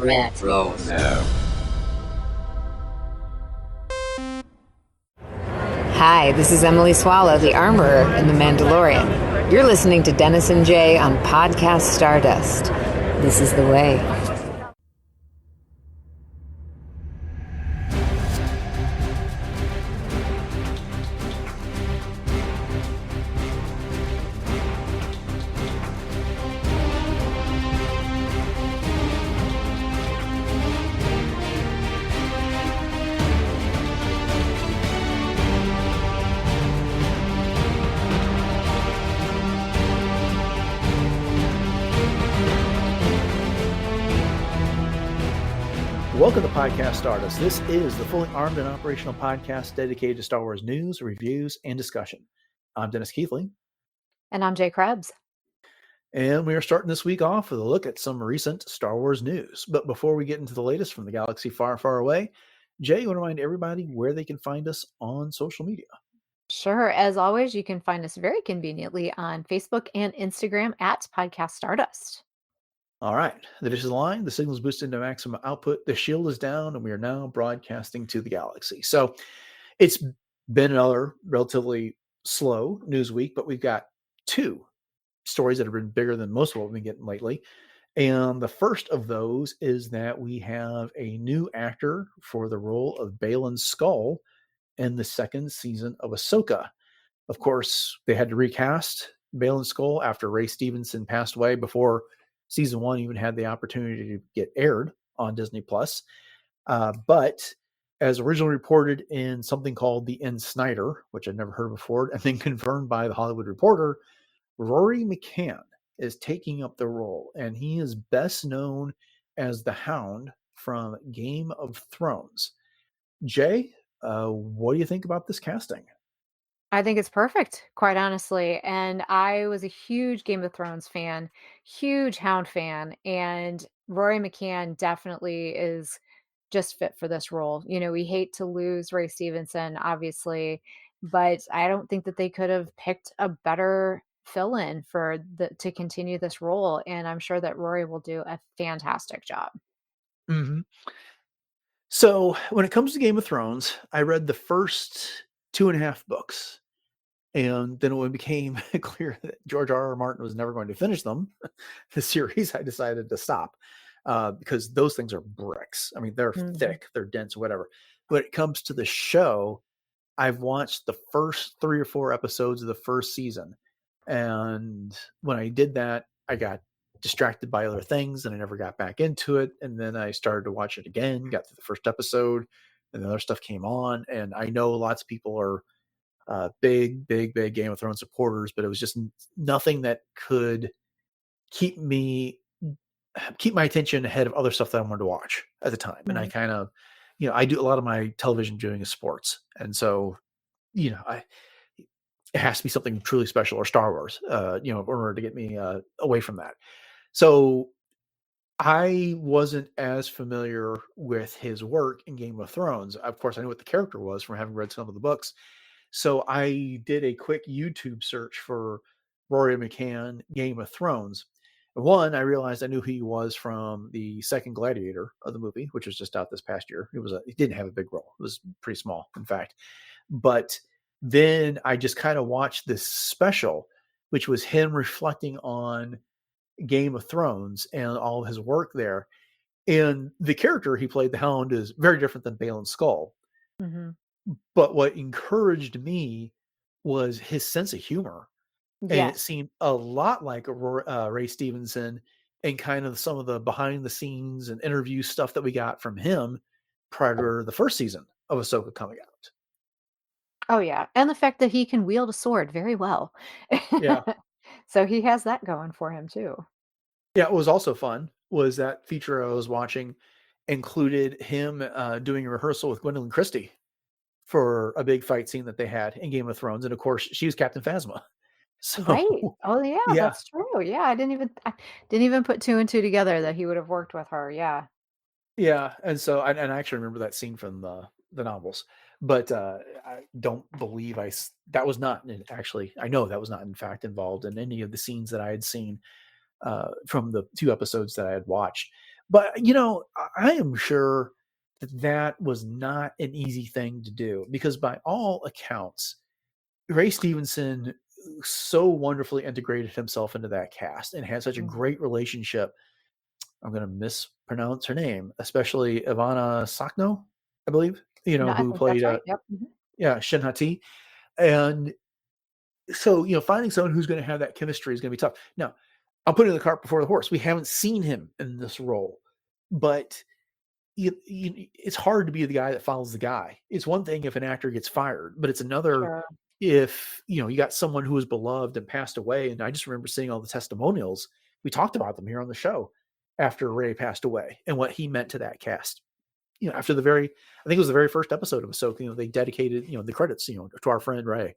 Retro. Hi, this is Emily Swallow, the Armorer in The Mandalorian. You're listening to Dennis and Jay on Podcast Stardust. This is the way. Welcome to Podcast Stardust. This is the fully armed and operational podcast dedicated to Star Wars news, reviews, and discussion. I'm Dennis Keithley. And I'm Jay Krebs. And we are starting this week off with a look at some recent Star Wars news. But before we get into the latest from the galaxy far, far away, Jay, you want to remind everybody where they can find us on social media? Sure. As always, you can find us very conveniently on Facebook and Instagram at Podcast Stardust. All right. The dish is aligned. The signal is boosted to maximum output. The shield is down, and we are now broadcasting to the galaxy. So it's been another relatively slow news week, but we've got two stories that have been bigger than most of what we've been getting lately. And the first of those is that we have a new actor for the role of Baylan Skoll in the second season of Ahsoka. Of course, they had to recast Baylan Skoll after Ray Stevenson passed away before season one even had the opportunity to get aired on Disney Plus. But as originally reported in something called the N. Snyder, which I'd never heard before, and then confirmed by the Hollywood Reporter, Rory McCann is taking up the role, and he is best known as the Hound from Game of Thrones. Jay, what do you think about this casting? I think it's perfect, quite honestly. And I was a huge Game of Thrones fan, huge Hound fan, and Rory McCann definitely is just fit for this role. You know, we hate to lose Ray Stevenson, obviously, but I don't think that they could have picked a better fill-in to continue this role. And I'm sure that Rory will do a fantastic job. Mm-hmm. So when it comes to Game of Thrones, I read the first 2.5 books. And then when it became clear that George R.R. Martin was never going to finish them, the series, I decided to stop because those things are bricks. I mean, they're thick, they're dense, whatever. When it comes to the show, I've watched the first 3 or 4 episodes of the first season. And when I did that, I got distracted by other things and I never got back into it. And then I started to watch it again, got to the first episode, and the other stuff came on. And I know lots of people are big Game of Thrones supporters, but it was just nothing that could keep my attention ahead of other stuff that I wanted to watch at the time. And I kind of, I do a lot of my television viewing is sports. And so, it has to be something truly special or Star Wars, in order to get me away from that. So I wasn't as familiar with his work in Game of Thrones. Of course, I knew what the character was from having read some of the books. So I did a quick YouTube search for Rory McCann, Game of Thrones. One, I realized I knew who he was from the second Gladiator of the movie, which was just out this past year. He didn't have a big role. It was pretty small, in fact. But then I just kind of watched this special, which was him reflecting on Game of Thrones and all of his work there. And the character he played, the Hound, is very different than Baylan Skoll. Mm-hmm. But what encouraged me was his sense of humor. And it seemed a lot like Ray Stevenson and kind of some of the behind the scenes and interview stuff that we got from him prior to the first season of Ahsoka coming out. Oh, yeah. And the fact that he can wield a sword very well. Yeah. So he has that going for him, too. Yeah, what was also fun was that feature I was watching included him doing a rehearsal with Gwendolyn Christie for a big fight scene that they had in Game of Thrones. And of course, she was Captain Phasma. So, Right. Oh, yeah, that's true. Yeah, I didn't even put 2 and 2 together that he would have worked with her. Yeah. Yeah. And so, I actually remember that scene from the novels, but I don't believe that was not actually, I know that was not in fact involved in any of the scenes that I had seen from the 2 episodes that I had watched. But, I am sure that that was not an easy thing to do because by all accounts, Ray Stevenson so wonderfully integrated himself into that cast and had such a Mhm. great relationship. I'm going to mispronounce her name, especially Ivana Sakno, I believe, No, I who think that's played, right. Yep. Mhm. yeah, Shin Hati. And so, finding someone who's going to have that chemistry is going to be tough. Now, I'm putting the cart before the horse. We haven't seen him in this role, but it's hard to be the guy that follows the guy. It's one thing if an actor gets fired, but it's another Sure. if you got someone who was beloved and passed away. And I just remember seeing all the testimonials. We talked about them here on the show after Ray passed away and what he meant to that cast. After I think it was the very first episode of Ahsoka. They dedicated the credits to our friend Ray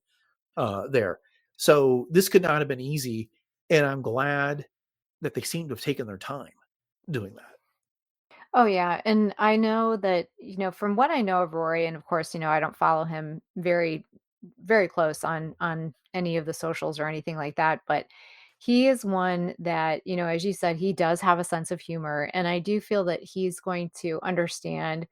there. So this could not have been easy, and I'm glad that they seem to have taken their time doing that. Oh, yeah, and I know that, from what I know of Rory, and of course, I don't follow him very close on any of the socials or anything like that, but he is one that, as you said, he does have a sense of humor, and I do feel that he's going to understand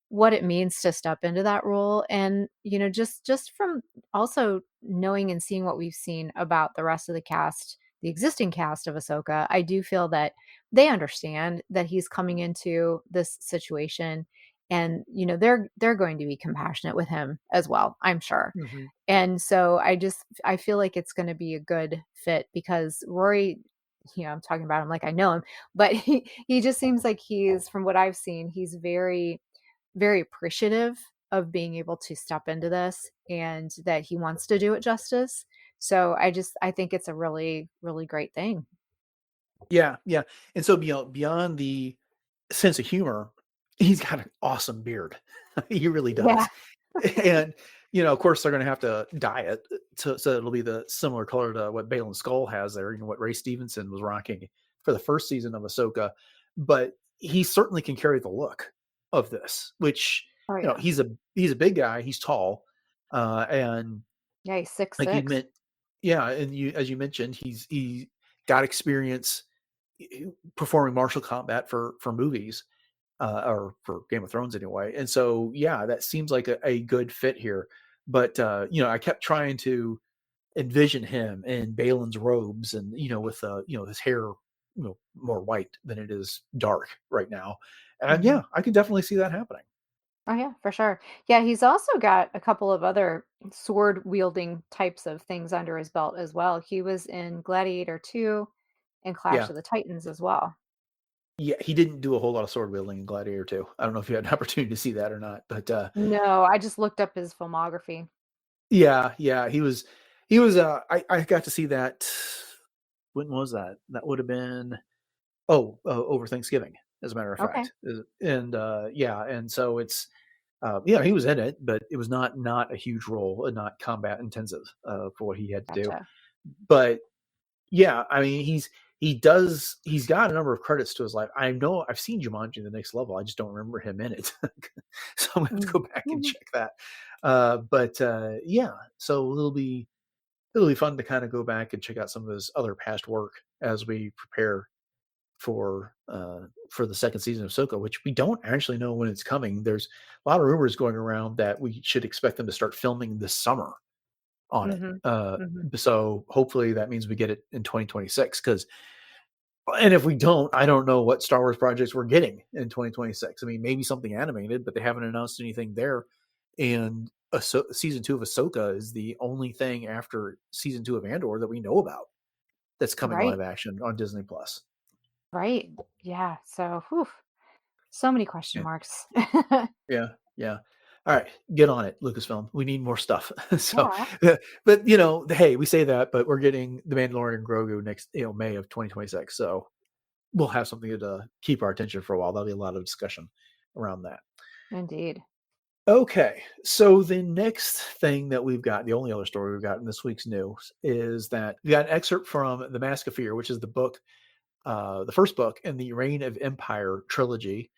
what it means to step into that role. And just from also knowing and seeing what we've seen about the rest of the cast, the existing cast of Ahsoka, I do feel that they understand that he's coming into this situation, and they're going to be compassionate with him as well, I'm sure. Mhm. And so I feel like it's going to be a good fit because Rory, I'm talking about him like I know him, but he just seems like he's, from what I've seen, he's very appreciative of being able to step into this and that he wants to do it justice. So I think it's a really, really great thing. Yeah, yeah. And so beyond the sense of humor, he's got an awesome beard. He really Yeah. does. And of course, they're going to have to dye it so it'll be the similar color to what Baylan Skoll has there. What Ray Stevenson was rocking for the first season of Ahsoka, but he certainly can carry the look of this. Which Oh, yeah. he's a big guy. He's tall, and Yeah, he's six like you six. meant, yeah. And as you mentioned, he got experience performing martial combat for movies or for Game of Thrones anyway. And so, yeah, that seems like a good fit here. But I kept trying to envision him in Balin's robes and with his hair more white than it is dark right now. And Mhm. yeah, I could definitely see that happening. Oh, yeah, for sure. Yeah, he's also got a couple of other sword wielding types of things under his belt as well. He was in Gladiator 2 and Clash Yeah. of the Titans as well. Yeah, he didn't do a whole lot of sword wielding in Gladiator 2. I don't know if you had an opportunity to see that or not, but No, I just looked up his filmography. yeah, yeah, he was I got to see that. When was that? That would have been over Thanksgiving, as a matter of Okay, fact. And yeah, and so it's yeah, he was in it, but it was not a huge role and not combat intensive for what he had to do. gotcha. But yeah, I mean, he's got a number of credits to his life. I know I've seen Jumanji: The Next Level. I just don't remember him in it, so I'm gonna have to Mm. go back and Mhm. check that. But yeah, so it'll be fun to kind of go back and check out some of his other past work as we prepare for the second season of Ahsoka, which we don't actually know when it's coming. There's a lot of rumors going around that we should expect them to start filming this summer on it. Mhm. Mhm. So hopefully that means we get it in 2026. And if we don't, I don't know what Star Wars projects we're getting in 2026. I mean, maybe something animated, but they haven't announced anything there. And season 2 of Ahsoka is the only thing after season 2 of Andor that we know about that's coming Right, live action on Disney Plus. right. Yeah, so, whew, so many question Yeah. marks. Yeah, yeah. All right, get on it, Lucasfilm. We need more stuff. So, Yeah, but hey, we say that, but we're getting the Mandalorian and Grogu next, May of 2026. So we'll have something to keep our attention for a while. There'll be a lot of discussion around that. indeed. Okay, so the next thing that we've got, the only other story we've got in this week's news is that we got an excerpt from The Mask of Fear, which is the first book in the Reign of Empire trilogy.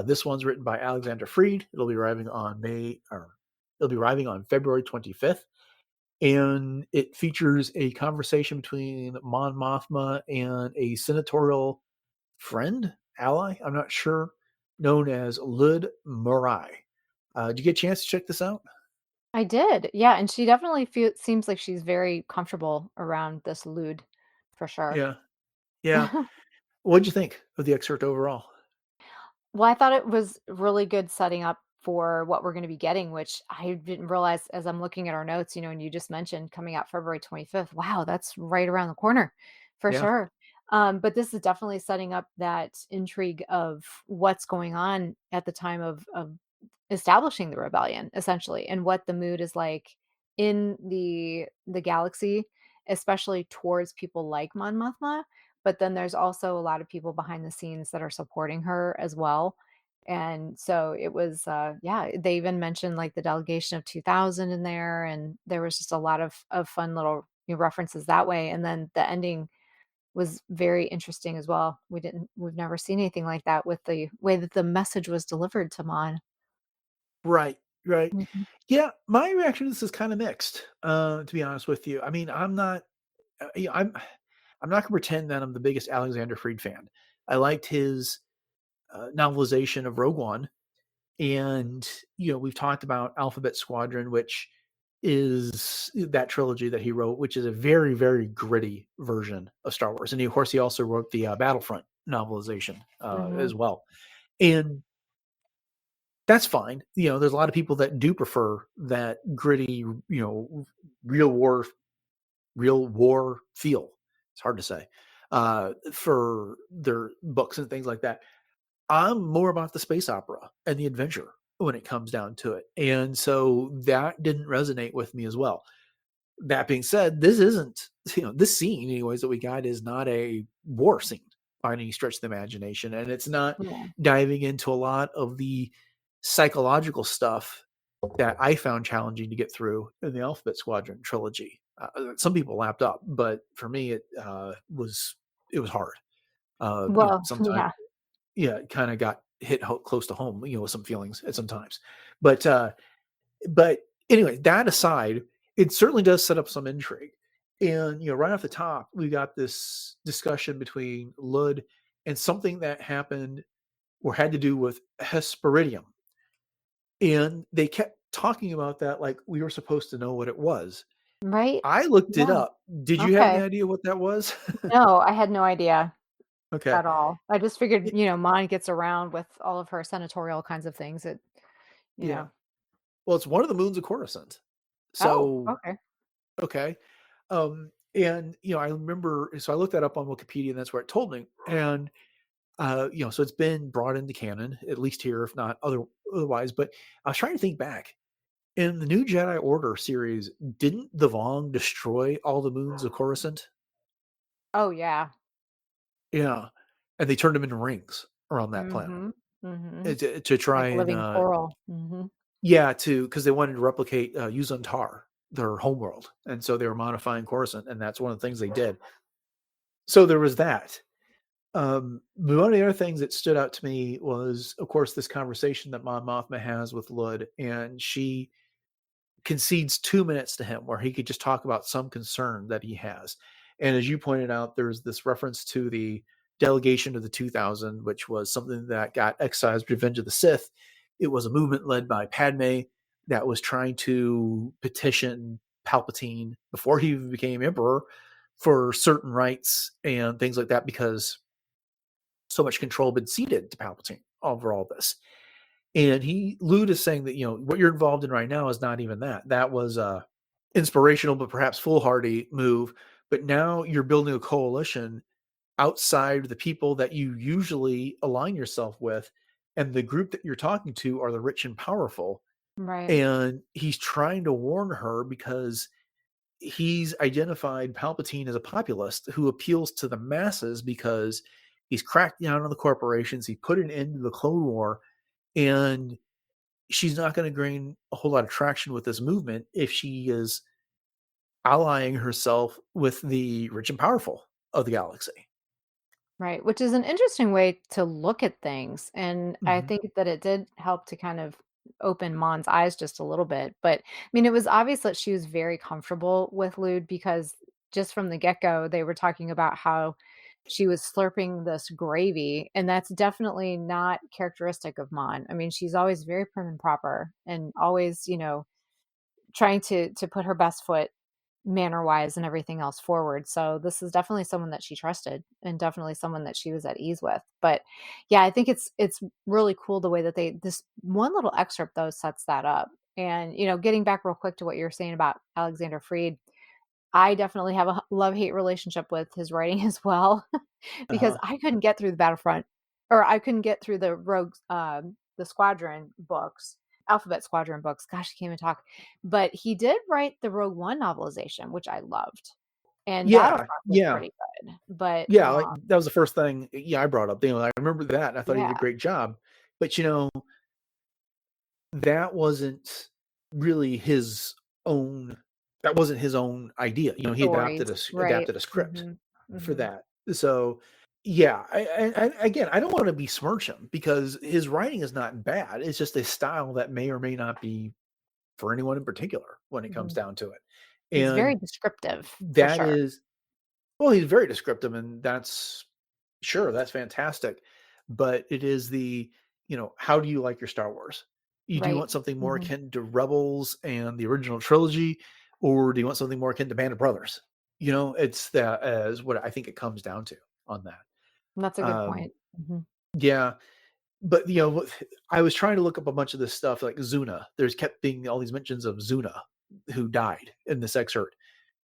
This one's written by Alexander Freed. It'll be arriving on February 25th, and it features a conversation between Mon Mothma and a senatorial friend. ally, I'm not sure, known as Lud Murai. Did you get a chance to check this out? I did, yeah, and she definitely seems like she's very comfortable around this lewd, for sure. Yeah. Yeah. What'd you think of the excerpt overall? Well, I thought it was really good setting up for what we're gonna be getting, which I didn't realize as I'm looking at our notes, and you just mentioned coming out February 25th. Wow, that's right around the corner for Yeah. sure. But this is definitely setting up that intrigue of what's going on at the time of establishing the rebellion, essentially, and what the mood is like in the galaxy, especially towards people like Mon Mothma. But then there's also a lot of people behind the scenes that are supporting her as well. And so it was, yeah, they even mentioned like the delegation of 2000 in there. And there was just a lot of fun little references that way. And then the ending was very interesting as well. We've never seen anything like that with the way that the message was delivered to Mon. Right. Right. Mhm. Yeah. My reaction to this is kind of mixed, to be honest with you. I mean, I'm not gonna pretend that I'm the biggest Alexander Freed fan. I liked his novelization of Rogue One, and we've talked about Alphabet Squadron, which is that trilogy that he wrote, which is a very, very gritty version of Star Wars. And of course, he also wrote the Battlefront novelization Mhm. as well. And that's fine. There's a lot of people that do prefer that gritty, real war, real war feel. It's hard to say for their books and things like that. I'm more about the space opera and the adventure when it comes down to it. And so that didn't resonate with me as well. That being said, this isn't, this scene, anyways, that we got is not a war scene by any stretch of the imagination. And it's not Yeah. diving into a lot of the psychological stuff that I found challenging to get through in the Alphabet Squadron trilogy. Some people lapped up, but for me, it was hard. Well, Sometimes, yeah. yeah, it kind of got hit close to home, with some feelings at some times. But anyway, that aside, it certainly does set up some intrigue. And right off the top, we got this discussion between Lud and something that happened or had to do with Hesperidium. And they kept talking about that like we were supposed to know what it was. Right? I looked it Yeah. up. Did you have any Okay. idea what that was? No, I had no idea Okay. at all. I just figured, Y- Mon gets around with all of her senatorial kinds of things that, you Yeah. know Well, it's one of the moons of Coruscant. Oh, So, okay. okay. And I remember, so I looked that up on Wikipedia, and that's where it told me. And so it's been brought into canon, at least here, if not otherwise. But I was trying to think back. In the new Jedi Order series, didn't the Vong destroy all the moons of Coruscant? Oh, yeah. Yeah, and they turned them into rings around that planet Mhm. Mhm. to try Like and living coral. Mhm. yeah, to because they wanted to replicate Yuzan-Tar, their homeworld, and so they were modifying Coruscant, and that's one of the things they did. So there was that. One of the other things that stood out to me was, of course, this conversation that Mon Mothma has with Lud, and she concedes 2 minutes to him where he could just talk about some concern that he has. And as you pointed out, there's this reference to the delegation of the 2000, which was something that got excised, Revenge of the Sith. It was a movement led by Padme that was trying to petition Palpatine before he became emperor for certain rights and things like that because so much control had been ceded to Palpatine over all this. And Lude is saying that, what you're involved in right now is not even that. That was a inspirational, but perhaps foolhardy move. But now you're building a coalition outside the people that you usually align yourself with. And the group that you're talking to are the rich and powerful. Right. And he's trying to warn her because he's identified Palpatine as a populist who appeals to the masses because he's cracked down on the corporations. He put an end to the Clone War. And she's not going to gain a whole lot of traction with this movement if she is allying herself with the rich and powerful of the galaxy. Right, which is an interesting way to look at things, and I Mhm. think that it did help to kind of open Mon's eyes just a little bit, but, I mean, it was obvious that she was very comfortable with Lude because just from the get-go, they were talking about how she was slurping this gravy, and that's definitely not characteristic of Mon. I mean, she's always very prim and proper and always, trying to put her best foot manner-wise and everything else forward. So this is definitely someone that she trusted and definitely someone that she was at ease with. But yeah, I think it's really cool the way that this one little excerpt though sets that up. And getting back real quick to what you're saying about Alexander Freed, I definitely have a love-hate relationship with his writing as well, because Uh-huh. I couldn't get through the Battlefront, or I couldn't get through the Rogue, the Squadron books, Alphabet Squadron books. Gosh, I can't even talk. But he did write the Rogue One novelization, which I loved, and Yeah, Battlefront was yeah, pretty good. But yeah. Like that was the first thing. Yeah, I brought up. I remember that, and I thought he did yeah, a great job. But that wasn't really his own. That wasn't his own idea. He stories, right? adapted a script Mhm, for mhm, that. So yeah, again, I don't want to besmirch him because his writing is not bad. It's just a style that may or may not be for anyone in particular when it comes mhm. down to it. He's very And descriptive for that sure. is well, he's very descriptive, and that's sure, that's fantastic. But it is how do you like your Star Wars? Do you Right. want something more Mhm. akin to Rebels and the original trilogy, or do you want something more akin to Band of Brothers? It's that as what I think it comes down to on that. That's a good Um, point. Mhm. yeah, but I was trying to look up a bunch of this stuff like Zuna. There's kept being all these mentions of Zuna, who died in this excerpt.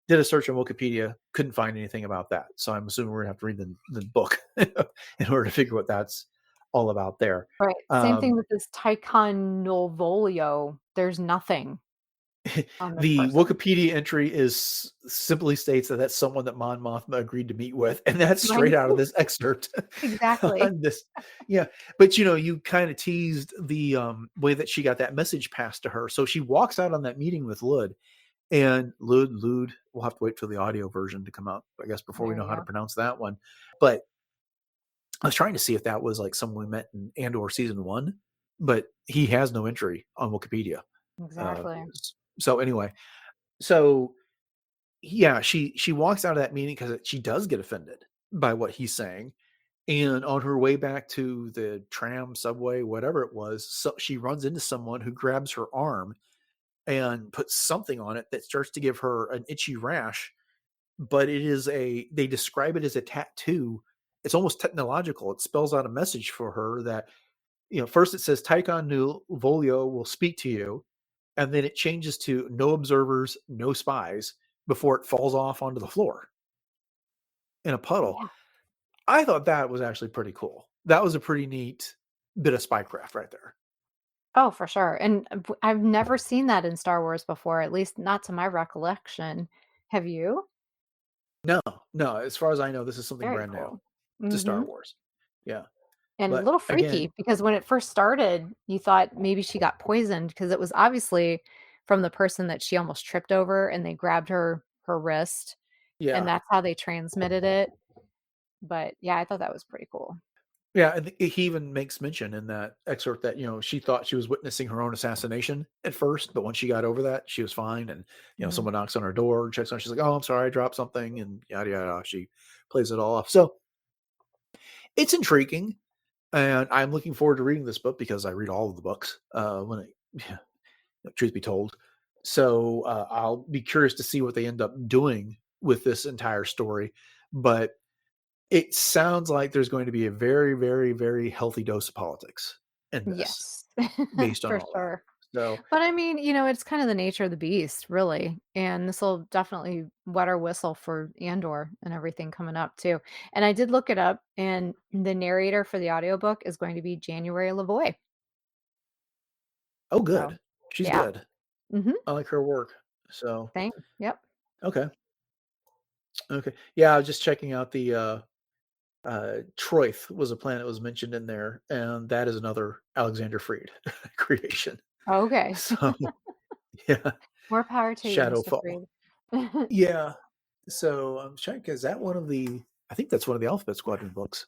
Did a search on Wikipedia, couldn't find anything about that. So I'm assuming we're gonna have to read the book in order to figure what that's all about there. Right, same thing Um, with this Tycon Novolio, there's nothing on this the person. Wikipedia entry is simply states that that's someone that Mon Mothma agreed to meet with, and that's straight Right? out of this excerpt Exactly. on this. Yeah, but you kind of teased the way that she got that message passed to her. So she walks out on that meeting with Lud, and Lud, we'll have to wait for the audio version to come out, I guess, before we There know you how to go. pronounce that one. But I was trying to see if that was like someone we met in Andor season one, but he has no entry on Wikipedia. Uh, Exactly. so anyway, so yeah, she walks out of that meeting because she does get offended by what he's saying, and on her way back to the tram, subway, whatever it was, so she runs into someone who grabs her arm and puts something on it that starts to give her an itchy rash. But they describe it as a tattoo. It's almost technological. It spells out a message for her that, first it says Tycon Nu Volio will speak to you, and then it changes to no observers, no spies before it falls off onto the floor in a puddle. Yeah. I thought that was actually pretty cool. That was a pretty neat bit of spycraft right there. Oh, for sure, and I've never seen that in Star Wars before, at least not to my recollection. Have you? No, no, as far as I know, this is something Very brand new cool. to Star Mhm. Wars. Yeah. And a But little again, freaky because when it first started, you thought maybe she got poisoned because it was obviously from the person that she almost tripped over and they grabbed her wrist, and yeah. that's how they transmitted it. But yeah, I thought that was pretty cool. Yeah, and he even makes mention in that excerpt that, she thought she was witnessing her own assassination at first, but once she got over that, she was fine. And, Mhm. someone knocks on her door, checks on her, she's like, "Oh, I'm sorry, I dropped something," and yada yada. She plays it all off. So it's intriguing, and I'm looking forward to reading this book because I read all of the books. Yeah, truth be told, so I'll be curious to see what they end up doing with this entire story. But it sounds like there's going to be a very, very, very healthy dose of politics in this Yes, based on for all that. sure. So, But I mean, it's kind of the nature of the beast, really. And this will definitely wet our whistle for Andor and everything coming up too. And I did look it up, and the narrator for the audiobook is going to be January Lavoie. oh, So good. She's yeah. good. Mhm. I like her work. So, Same. Yep. okay. Okay. Yeah, I was just checking out the Troith was a planet that was mentioned in there, and that is another Alexander Freed creation. Okay. So, yeah, More power to you, Mr. Shadowfall. Freed. Yeah. So I'm checking. Is that one of the? I think that's one of the Alphabet Squadron books.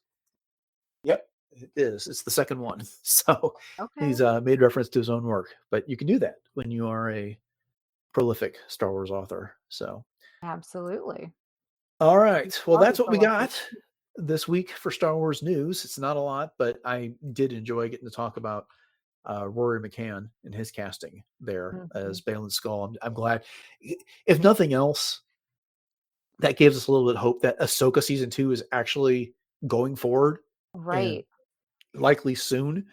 Yep, it is. It's the second one. So he's Okay. made reference to his own work, but you can do that when you are a prolific Star Wars author. So, Absolutely. all He's right. Well, already that's what we prolific. got. this week for Star Wars news. It's not a lot, but I did enjoy getting to talk about Rory McCann and his casting there Mhm. as Baylan Skoll. I'm glad. If nothing else, that gives us a little bit of hope that Ahsoka season 2 is actually going forward and Right. likely soon.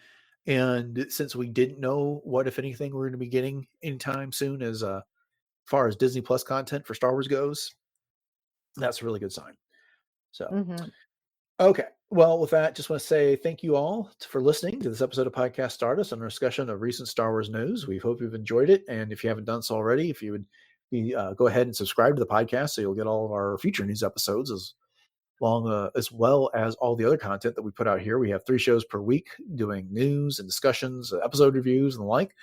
And since we didn't know what, if anything, we're going to be getting anytime soon as far as Disney Plus content for Star Wars goes, that's a really good sign. So, Mhm. okay. Well, with that, just want to say thank you all for listening to this episode of Podcast Stardust and our discussion of recent Star Wars news. We hope you've enjoyed it. And if you haven't done so already, if you would go ahead and subscribe to the podcast so you'll get all of our future news episodes as well as all the other content that we put out here. We have 3 shows per week doing news and discussions, episode reviews, and the like.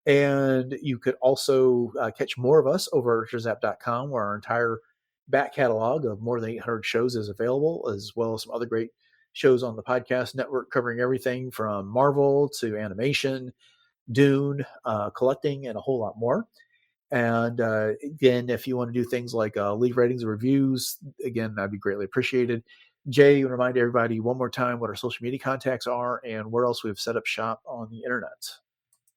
And you could also catch more of us over at richardsapp.com, where our entire back catalog of more than 800 shows is available, as well as some other great shows on the podcast network covering everything from Marvel to animation, Dune, collecting, and a whole lot more. And again, if you want to do things like leave ratings and reviews, again, that'd be greatly appreciated. Jay, you remind everybody one more time what our social media contacts are and where else we've set up shop on the internet.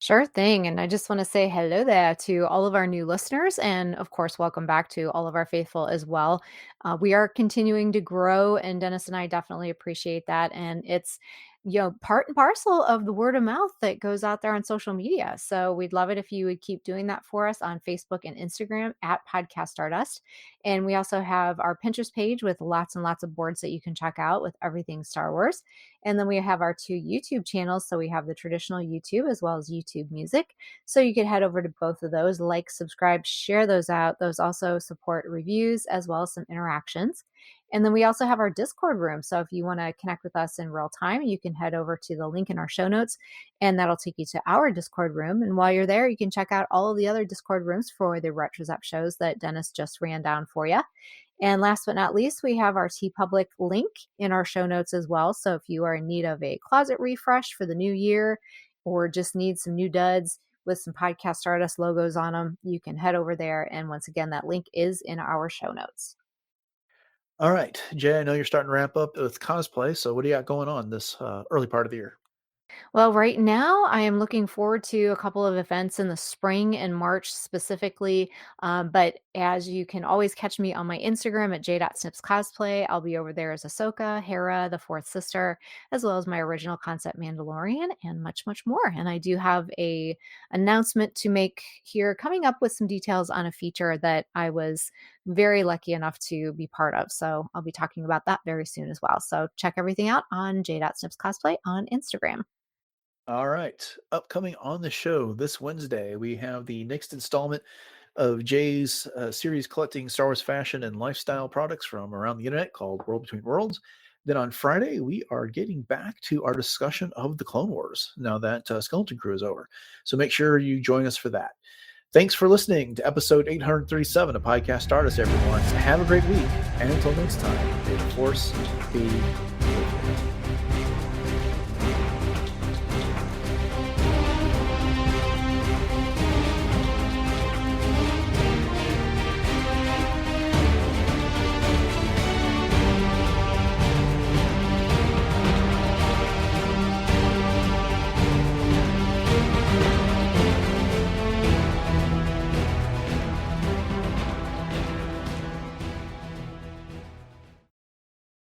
Sure thing. And I just want to say hello there to all of our new listeners. And of course, welcome back to all of our faithful as well. We are continuing to grow, and Dennis and I definitely appreciate that. And it's, part and parcel of the word of mouth that goes out there on social media. So we'd love it if you would keep doing that for us on Facebook and Instagram at Podcast Stardust. And we also have our Pinterest page with lots and lots of boards that you can check out with everything Star Wars. And then we have our 2 YouTube channels. So we have the traditional YouTube as well as YouTube Music. So you can head over to both of those, like, subscribe, share those out. Those also support reviews as well as some interactions. And then we also have our Discord room. So if you want to connect with us in real time, you can head over to the link in our show notes, and that'll take you to our Discord room. And while you're there, you can check out all of the other Discord rooms for the RetroZap shows that Dennis just ran down for you. And last but not least, we have our TeePublic link in our show notes as well. So if you are in need of a closet refresh for the new year or just need some new duds with some Podcast Stardust logos on them, you can head over there. And once again, that link is in our show notes. All right, Jay, I know you're starting to ramp up with cosplay. So what do you got going on this early part of the year? Well, right now, I am looking forward to a couple of events in the spring and March specifically. But as you can always catch me on my Instagram at j.snipscosplay, I'll be over there as Ahsoka, Hera, the fourth sister, as well as my original concept Mandalorian, and much, much more. And I do have a announcement to make here, coming up with some details on a feature that I was very lucky enough to be part of. So I'll be talking about that very soon as well. So check everything out on j.snipscosplay on Instagram. All right. Upcoming on the show this Wednesday, we have the next installment of Jay's series collecting Star Wars fashion and lifestyle products from around the internet called World Between Worlds. Then on Friday, we are getting back to our discussion of the Clone Wars now that Skeleton Crew is over. So make sure you join us for that. Thanks for listening to episode 837 of Podcast Stardust, everyone. Have a great week. And until next time, may the Force be